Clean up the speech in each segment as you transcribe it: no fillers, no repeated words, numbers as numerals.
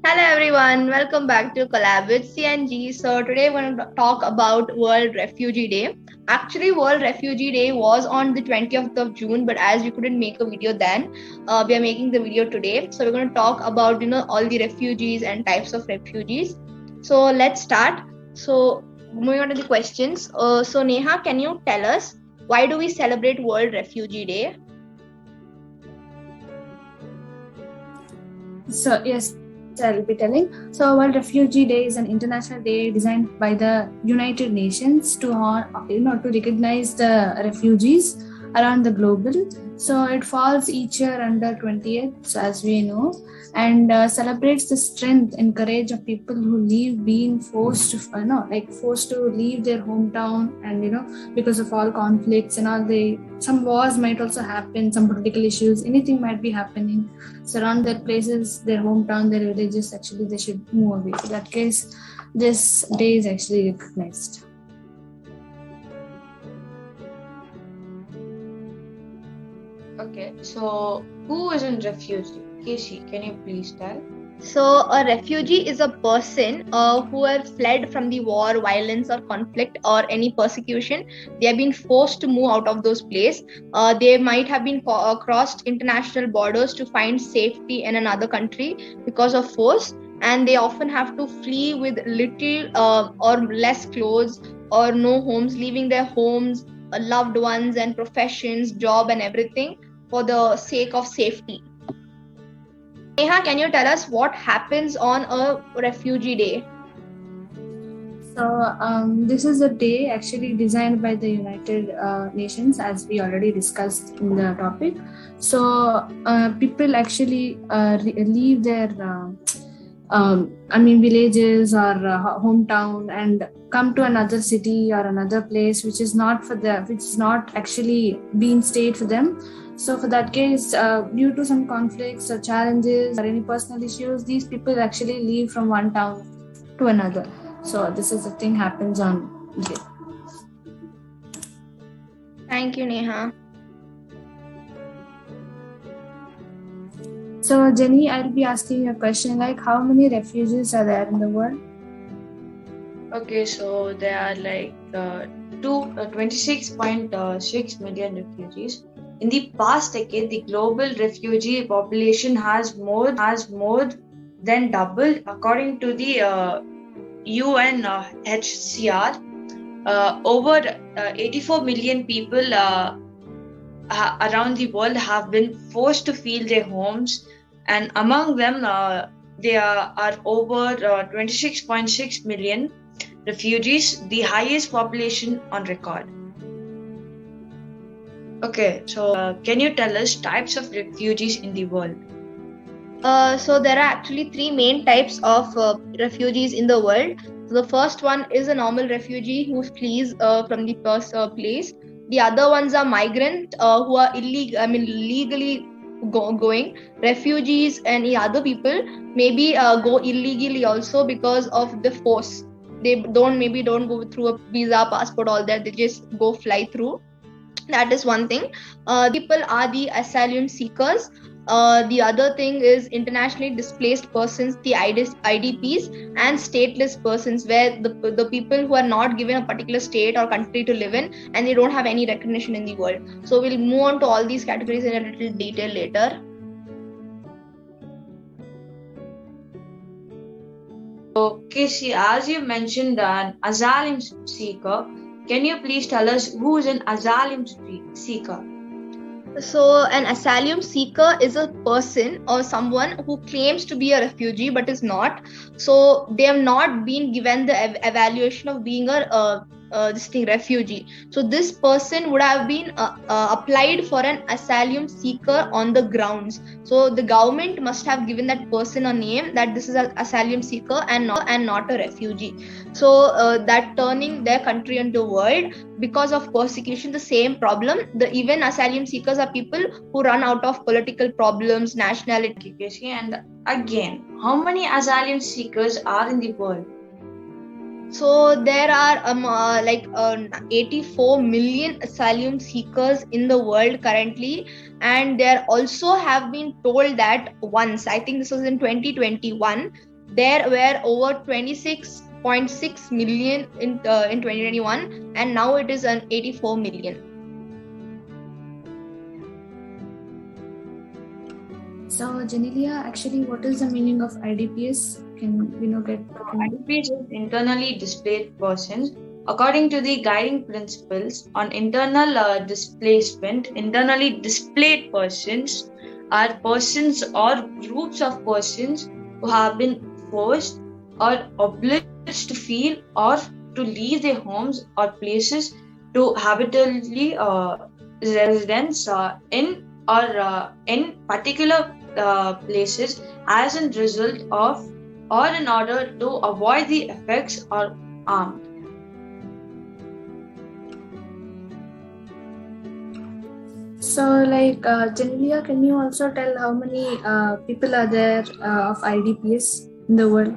Hello everyone, welcome back to Collab with CNG. So today we're going to talk about World Refugee Day. Actually, World Refugee Day was on the 20th of June, but as we couldn't make a video then, we are making the video today. So we're going to talk about all the refugees and types of refugees. So let's start. So moving on to the questions. So Neha, can you tell us why do we celebrate World Refugee Day? So yes, I'll be telling. So World Refugee Day is an international day designed by the United Nations to to recognize the refugees around the global. So it falls each year under 20th, so as we know, and celebrates the strength and courage of people who being forced to forced to leave their hometown, and because of all conflicts and all, some wars might also happen, some political issues, anything might be happening surround their places, their hometown, their villages. Actually, they should move away. In that case, this day is actually recognized. Okay, so who is a refugee? Casey, can you please tell? So, a refugee is a person who have fled from the war, violence, or conflict, or any persecution. They have been forced to move out of those places. They might have been crossed international borders to find safety in another country because of force, and they often have to flee with little or less clothes or no homes, leaving their homes, loved ones, and professions, job, and everything for the sake of safety. Neha, can you tell us what happens on a refugee day? So this is a day actually designed by the United Nations, as we already discussed in the topic. So people actually leave their villages or hometown and come to another city or another place which is not actually being stayed for them. So for that case, due to some conflicts or challenges or any personal issues, these people actually leave from one town to another. So this is the thing happens on day. Thank you, Neha. So Jenny, I'll be asking you a question like, how many refugees are there in the world? Okay, so there are like 26.6 million refugees. In the past decade, the global refugee population has more than doubled, according to the UNHCR. Over 84 million people around the world have been forced to flee their homes, and among them, there are over 26.6 million refugees, the highest population on record. Okay, so can you tell us types of refugees in the world? So there are actually three main types of refugees in the world. So the first one is a normal refugee who flees from the first place. The other ones are migrant who are legally going. Refugees and the other people maybe go illegally also because of the force. They don't go through a visa, passport, all that. They just go fly through. That is one thing. People are the asylum seekers. The other thing is internationally displaced persons, the IDPs, and stateless persons, where the people who are not given a particular state or country to live in, and they don't have any recognition in the world. So we'll move on to all these categories in a little detail later. So, Casey, as you mentioned an asylum seeker, can you please tell us who is an asylum seeker? So, an asylum seeker is a person or someone who claims to be a refugee but is not. So, they have not been given the evaluation of being a refugee. So, this person would have been applied for an asylum seeker on the grounds. So, the government must have given that person a name that this is an asylum seeker and not a refugee. So, that turning their country and the world because of persecution, the same problem. Even asylum seekers are people who run out of political problems, nationality. And again, how many asylum seekers are in the world? So there are 84 million asylum seekers in the world currently, and there also have been told that once, I think this was in 2021, there were over 26.6 million in 2021, and now it is an 84 million. So, Janelia, actually, what is the meaning of IDPs? Can we get? IDPs is internally displaced persons. According to the guiding principles on internal displacement, internally displaced persons are persons or groups of persons who have been forced or obliged to feel or to leave their homes or places to habitually residence in particular places as a result of or in order to avoid the effects or harm. So, Janelia, can you also tell how many people are there of IDPs in the world?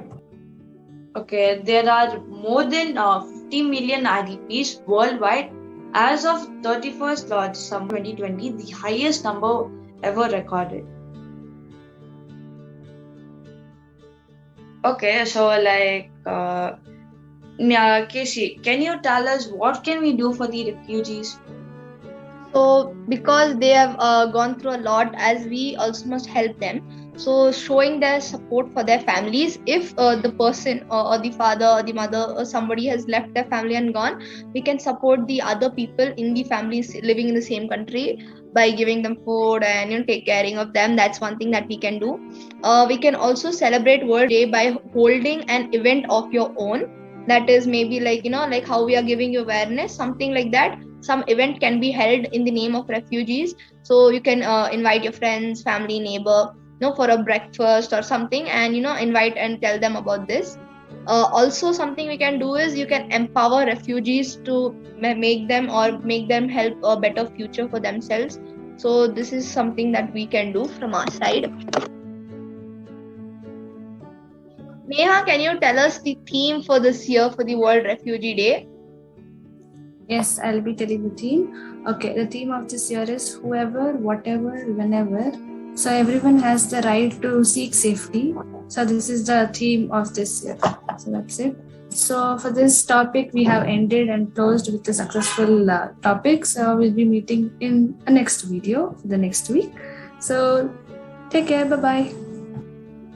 Okay, there are more than 50 million IDPs worldwide as of 31st December 2020, the highest number ever recorded. Okay, so Casey, can you tell us what can we do for the refugees? So because they have gone through a lot, as we also must help them. So showing their support for their families. If the person or the father or the mother or somebody has left their family and gone, we can support the other people in the families living in the same country by giving them food and take caring of them. That's one thing that we can do. We can also celebrate World Day by holding an event of your own. That is maybe like how we are giving you awareness, something like that. Some event can be held in the name of refugees, so you can invite your friends, family, neighbor for a breakfast or something, and invite and tell them about this. Also something we can do is you can empower refugees to make them help a better future for themselves. So this is something that we can do from our side. Neha, can you tell us the theme for this year for the World Refugee Day? Yes, I'll be telling the theme. Okay, the theme of this year is whoever, whatever, whenever. So everyone has the right to seek safety. So this is the theme of this year. So that's it. So for this topic, we have ended and closed with a successful topic. So we'll be meeting in a next video for the next week. So take care. Bye-bye.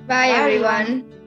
Bye everyone.